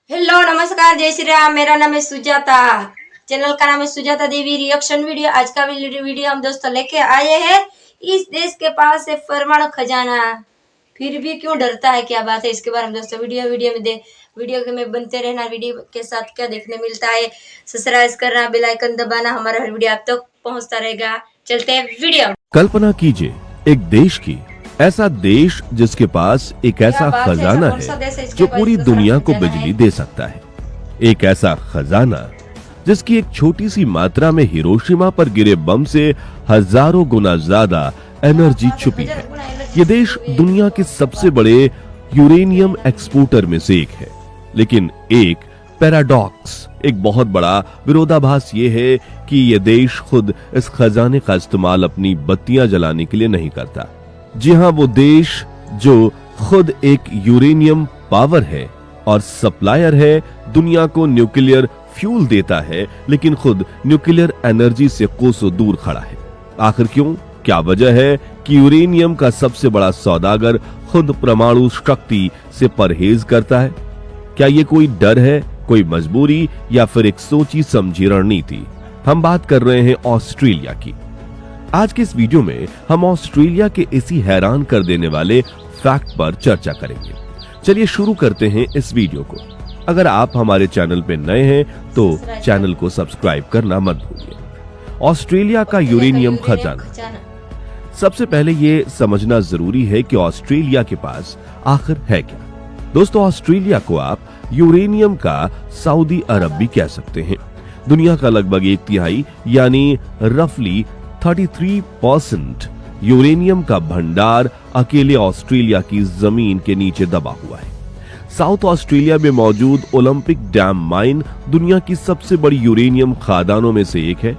Hello नमस्कार जय श्री राम। मेरा नाम है सुजाता, चैनल का नाम है सुजाता देवी रिएक्शन वीडियो। आज का वीडियो हम दोस्तों लेके आए हैं। इस देश के पास है परमाणु खजाना, फिर भी क्यों डरता है, क्या बात है, इसके बारे में दोस्तों वीडियो में बनते रहना। वीडियो के साथ क्या देखने मिलता है, सब्सक्राइब करना, बेल आइकन दबाना, हमारा हर वीडियो आप तक पहुंचता रहेगा। चलते हैं वीडियो। कल्पना कीजिए एक देश की, ऐसा देश जिसके पास एक ऐसा खजाना है जो पूरी दुनिया को बिजली दे सकता है। एक ऐसा खजाना जिसकी एक छोटी सी मात्रा में हिरोशिमा पर गिरे बम से हजारों गुना ज्यादा एनर्जी छुपी है। ये देश दुनिया के सबसे बड़े यूरेनियम एक्सपोर्टर में से एक है। लेकिन एक पैराडॉक्स, एक बहुत बड़ा विरोधाभास ये है कि ये देश खुद इस खजाने का इस्तेमाल अपनी बत्तियां जलाने के लिए नहीं करता। जी हाँ, वो देश जो खुद एक यूरेनियम पावर है और सप्लायर है, दुनिया को न्यूक्लियर फ्यूल देता है, लेकिन खुद न्यूक्लियर एनर्जी से कोसों दूर खड़ा है। आखिर क्यों? क्या वजह है कि यूरेनियम का सबसे बड़ा सौदागर खुद परमाणु शक्ति से परहेज करता है? क्या ये कोई डर है, कोई मजबूरी, या फिर एक सोची समझी रणनीति? हम बात कर रहे हैं ऑस्ट्रेलिया की। आज के इस वीडियो में हम ऑस्ट्रेलिया के इसी हैरान कर देने वाले फैक्ट पर चर्चा करेंगे। चलिए शुरू करते हैं इस वीडियो को। अगर आप हमारे चैनल पे नए हैं तो चैनल को सब्सक्राइब करना मत भूलिए। ऑस्ट्रेलिया का यूरेनियम खजाना। सबसे पहले ये समझना जरूरी है कि ऑस्ट्रेलिया के पास आखिर है क्या। दोस्तों, ऑस्ट्रेलिया को आप यूरेनियम का सऊदी अरब भी कह सकते हैं। दुनिया का लगभग 1/3 यानी रफली 33% यूरेनियम का भंडार अकेले ऑस्ट्रेलिया की जमीन के नीचे दबा हुआ है। साउथ ऑस्ट्रेलिया में मौजूद ओलंपिक डैम माइन दुनिया की सबसे बड़ी यूरेनियम खदानों में से एक है।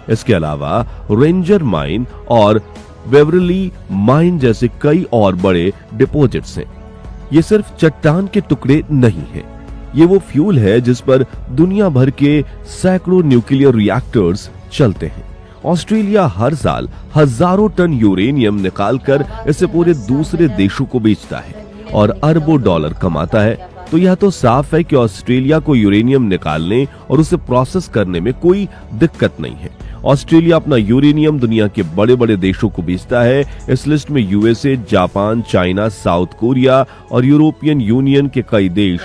इसके अलावा रेंजर माइन और वेवरली माइन जैसे कई और बड़े डिपोजिट्स हैं। ये सिर्फ चट्टान के टुकड़े नहीं हैं, ये वो फ्यूल है जिस पर दुनिया भर के सैकड़ों न्यूक्लियर रिएक्टर्स चलते हैं। ऑस्ट्रेलिया हर साल हजारों टन यूरेनियम निकालकर इसे पूरे दूसरे देशों को बेचता है और अरबों डॉलर कमाता है। तो यह तो साफ है कि ऑस्ट्रेलिया को यूरेनियम निकालने और उसे प्रोसेस करने में कोई दिक्कत नहीं है। ऑस्ट्रेलिया अपना यूरेनियम दुनिया के बड़े बड़े देशों को बेचता है। इस लिस्ट में USA, Japan, China, south Korea और यूरोपियन यूनियन के कई देश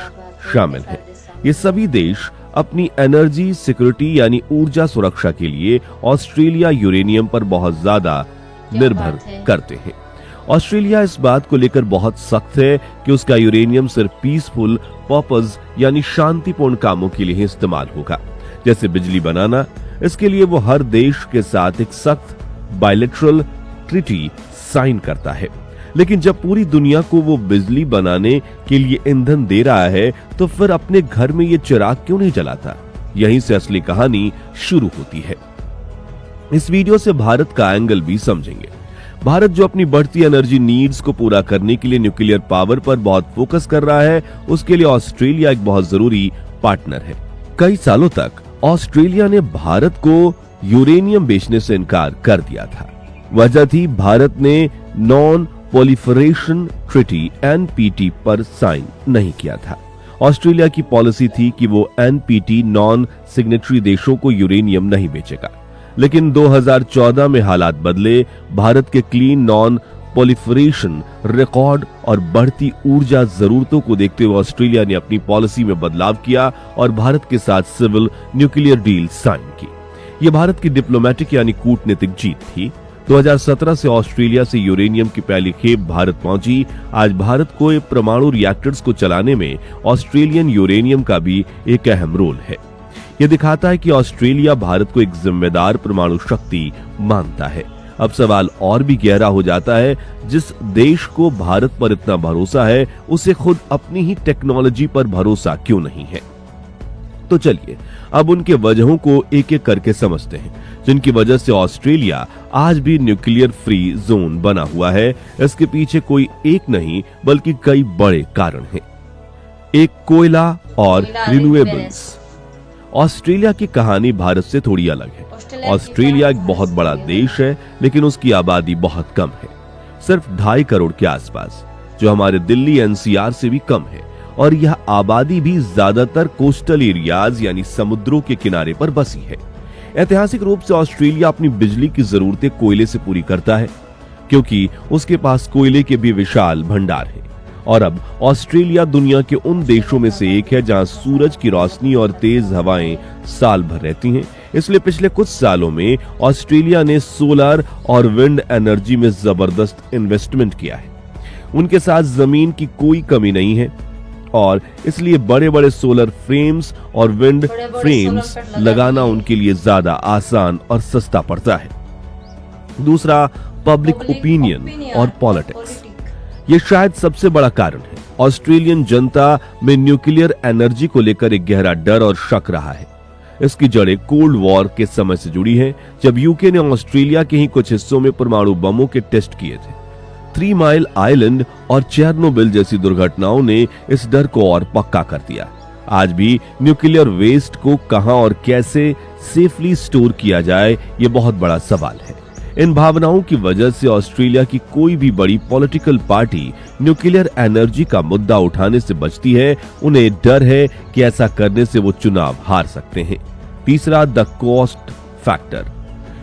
शामिल हैं। ये सभी देश अपनी एनर्जी सिक्योरिटी यानी ऊर्जा सुरक्षा के लिए ऑस्ट्रेलिया यूरेनियम पर बहुत ज्यादा निर्भर करते हैं। ऑस्ट्रेलिया इस बात को लेकर बहुत सख्त है कि उसका यूरेनियम सिर्फ पीसफुल पर्पस यानी शांतिपूर्ण कामों के लिए ही इस्तेमाल होगा, जैसे बिजली बनाना। इसके लिए वो हर देश के साथ एक सख्त बायलैटरल ट्रीटी साइन करता है। लेकिन जब पूरी दुनिया को वो बिजली बनाने के लिए ईंधन दे रहा है तो फिर अपने घर में ये चिराग क्यों नहीं जलाता? यहीं से असली कहानी शुरू होती है। इस वीडियो से भारत का एंगल भी समझेंगे। भारत जो अपनी बढ़ती एनर्जी नीड्स को पूरा करने के लिए न्यूक्लियर पावर पर बहुत फोकस कर रहा है, उसके लिए ऑस्ट्रेलिया एक बहुत जरूरी पार्टनर है। कई सालों तक ऑस्ट्रेलिया ने भारत को यूरेनियम बेचने से इनकार कर दिया था। वजह थी भारत ने नॉन प्रोलिफरेशन ट्रीटी NPT पर साइन नहीं किया था। ऑस्ट्रेलिया की पॉलिसी थी कि वो NPT नॉन सिग्नेटरी देशों को यूरेनियम नहीं बेचेगा। लेकिन 2014 में हालात बदले। भारत के क्लीन नॉन प्रोलिफरेशन रिकॉर्ड और बढ़ती ऊर्जा जरूरतों को देखते हुए ऑस्ट्रेलिया ने अपनी पॉलिसी में बदलाव किया और भारत के साथ सिविल न्यूक्लियर डील साइन की। ये भारत की डिप्लोमेटिक यानी कूटनीतिक जीत थी। 2017 से ऑस्ट्रेलिया से यूरेनियम की पहली खेप भारत पहुंची। आज भारत को परमाणु रिएक्टर्स को चलाने में ऑस्ट्रेलियन यूरेनियम का भी एक अहम रोल है। यह दिखाता है कि ऑस्ट्रेलिया भारत को एक जिम्मेदार परमाणु शक्ति मानता है। अब सवाल और भी गहरा हो जाता है, जिस देश को भारत पर इतना भरोसा है उसे खुद अपनी ही टेक्नोलॉजी पर भरोसा क्यों नहीं है? तो चलिए अब उनके वजहों को एक एक करके समझते हैं, जिनकी वजह से ऑस्ट्रेलिया आज भी न्यूक्लियर फ्री जोन बना हुआ है। इसके पीछे कोई एक नहीं बल्कि कई बड़े कारण हैं। एक, कोयला और रिन्यूएबल्स। ऑस्ट्रेलिया की कहानी भारत से थोड़ी अलग है। ऑस्ट्रेलिया एक बहुत बड़ा देश है, लेकिन उसकी आबादी बहुत कम है, सिर्फ 2.5 करोड़ के आसपास, जो हमारे दिल्ली NCR से भी कम है। और यह आबादी भी ज्यादातर कोस्टल एरियाज यानी समुद्रों के किनारे पर बसी है। ऐतिहासिक रूप से ऑस्ट्रेलिया अपनी बिजली की जरूरतें कोयले से पूरी करता है, क्योंकि उसके पास कोयले के भी विशाल भंडार है। और अब ऑस्ट्रेलिया दुनिया के उन देशों में से एक है जहां सूरज की रोशनी और तेज हवाएं साल भर रहती हैं। इसलिए पिछले कुछ सालों में ऑस्ट्रेलिया ने सोलर और विंड एनर्जी में जबरदस्त इन्वेस्टमेंट किया है। उनके साथ जमीन की कोई कमी नहीं है और इसलिए बड़े बड़े सोलर फ्रेम्स और विंड फ्रेम्स लगाना उनके लिए ज्यादा आसान और सस्ता पड़ता है। दूसरा, पब्लिक ओपिनियन और पॉलिटिक्स। ये शायद सबसे बड़ा कारण है। ऑस्ट्रेलियन जनता में न्यूक्लियर एनर्जी को लेकर एक गहरा डर और शक रहा है। इसकी जड़ें कोल्ड वॉर के समय से जुड़ी हैं, जब यूके ने ऑस्ट्रेलिया के ही कुछ हिस्सों में परमाणु बमों के टेस्ट किए थे। 3 माइल आइलैंड और चेरनोबिल जैसी दुर्घटनाओं ने इस डर को और पक्का कर दिया। आज भी न्यूक्लियर वेस्ट को कहां और कैसे सेफली स्टोर किया जाए, ये बहुत बड़ा सवाल है। इन भावनाओं की वजह से ऑस्ट्रेलिया की कोई भी बड़ी पॉलिटिकल पार्टी न्यूक्लियर एनर्जी का मुद्दा उठाने से बचती है। उन्हें डर है कि ऐसा करने से वो चुनाव हार सकते हैं। तीसरा, द कॉस्ट फैक्टर।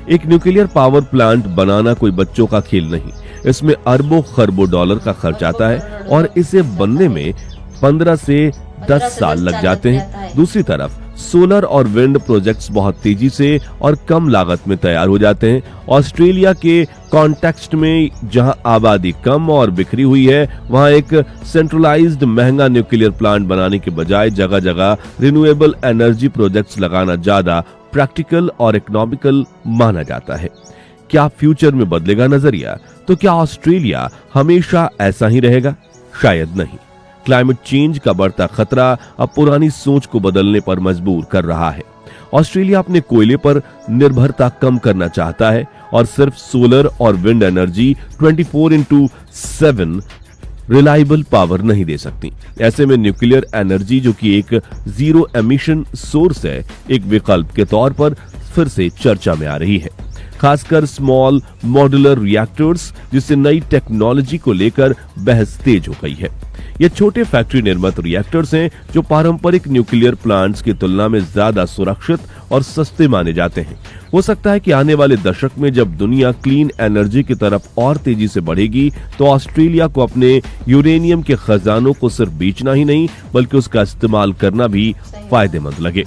एक न्यूक्लियर पावर प्लांट बनाना कोई बच्चों का खेल नहीं। इसमें अरबों खरबों डॉलर का खर्च आता है और इसे बनने में 15 से 10 साल लग जाते हैं। दूसरी तरफ सोलर और विंड प्रोजेक्ट्स बहुत तेजी से और कम लागत में तैयार हो जाते हैं। ऑस्ट्रेलिया के कॉन्टेक्स्ट में जहां आबादी कम और बिखरी हुई है, वहां एक सेंट्रलाइज्ड महंगा न्यूक्लियर प्लांट बनाने के बजाय जगह जगह रिन्यूएबल एनर्जी प्रोजेक्ट्स लगाना ज्यादा प्रैक्टिकल और इकोनॉमिकल माना जाता है। क्या फ्यूचर में बदलेगा नजरिया? तो क्या ऑस्ट्रेलिया हमेशा ऐसा ही रहेगा? शायद नहीं। क्लाइमेट चेंज का बढ़ता खतरा अब पुरानी सोच को बदलने पर मजबूर कर रहा है। ऑस्ट्रेलिया अपने कोयले पर निर्भरता कम करना चाहता है और सिर्फ सोलर और विंड एनर्जी 24/7 रिलायबल पावर नहीं दे सकती। ऐसे में न्यूक्लियर एनर्जी, जो कि एक जीरो एमिशन सोर्स है, एक विकल्प के तौर पर फिर से चर्चा में आ रही है, खासकर स्मॉल मॉड्यूलर रिएक्टर्स, जिससे नई टेक्नोलॉजी को लेकर बहस तेज हो गई है। ये छोटे फैक्ट्री निर्मित रिएक्टर्स हैं जो पारंपरिक न्यूक्लियर प्लांट्स की तुलना में ज्यादा सुरक्षित और सस्ते माने जाते हैं। हो सकता है कि आने वाले दशक में जब दुनिया क्लीन एनर्जी की तरफ और तेजी से बढ़ेगी, तो ऑस्ट्रेलिया को अपने यूरेनियम के खजानों को सिर्फ बेचना ही नहीं बल्कि उसका इस्तेमाल करना भी फायदेमंद लगे।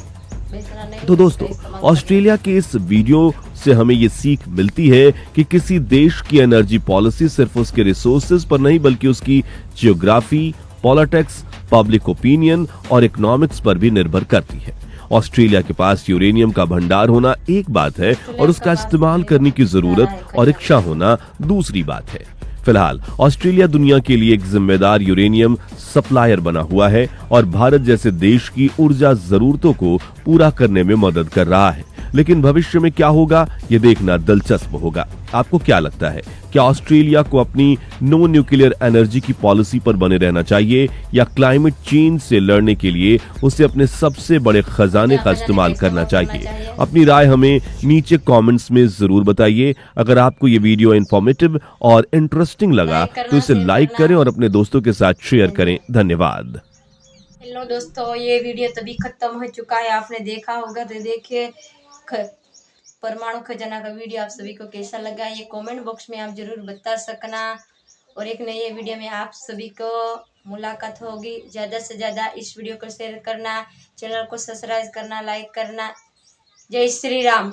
तो दोस्तों, ऑस्ट्रेलिया के इस वीडियो से हमें ये सीख मिलती है कि किसी देश की एनर्जी पॉलिसी सिर्फ उसके रिसोर्सेज पर नहीं बल्कि उसकी जियोग्राफी, पॉलिटिक्स, पब्लिक ओपिनियन और इकोनॉमिक्स पर भी निर्भर करती है। ऑस्ट्रेलिया के पास यूरेनियम का भंडार होना एक बात है और उसका इस्तेमाल करने की जरूरत और इच्छा होना दूसरी बात है। फिलहाल ऑस्ट्रेलिया दुनिया के लिए एक जिम्मेदार यूरेनियम सप्लायर बना हुआ है और भारत जैसे देश की ऊर्जा जरूरतों को पूरा करने में मदद कर रहा है। लेकिन भविष्य में क्या होगा, ये देखना दिलचस्प होगा। आपको क्या लगता है, क्या ऑस्ट्रेलिया को अपनी नो न्यूक्लियर एनर्जी की पॉलिसी पर बने रहना चाहिए या क्लाइमेट चेंज से लड़ने के लिए उसे अपने सबसे बड़े खजाने का इस्तेमाल करना चाहिए? अपनी राय हमें नीचे कमेंट्स में जरूर बताइए। अगर आपको ये वीडियो इंफॉर्मेटिव और इंटरेस्टिंग लगा तो इसे लाइक करें और अपने दोस्तों के साथ शेयर करें। धन्यवाद। हेलो दोस्तों, ये वीडियो तभी खत्म हो चुका है, आपने देखा होगा। तो देखिए परमाणु खजाना का वीडियो आप सभी को कैसा लगा, ये कमेंट बॉक्स में आप जरूर बता सकना। और एक नई वीडियो में आप सभी को मुलाकात होगी। ज़्यादा से ज़्यादा इस वीडियो को शेयर करना, चैनल को सब्सक्राइब करना, लाइक करना। जय श्री राम।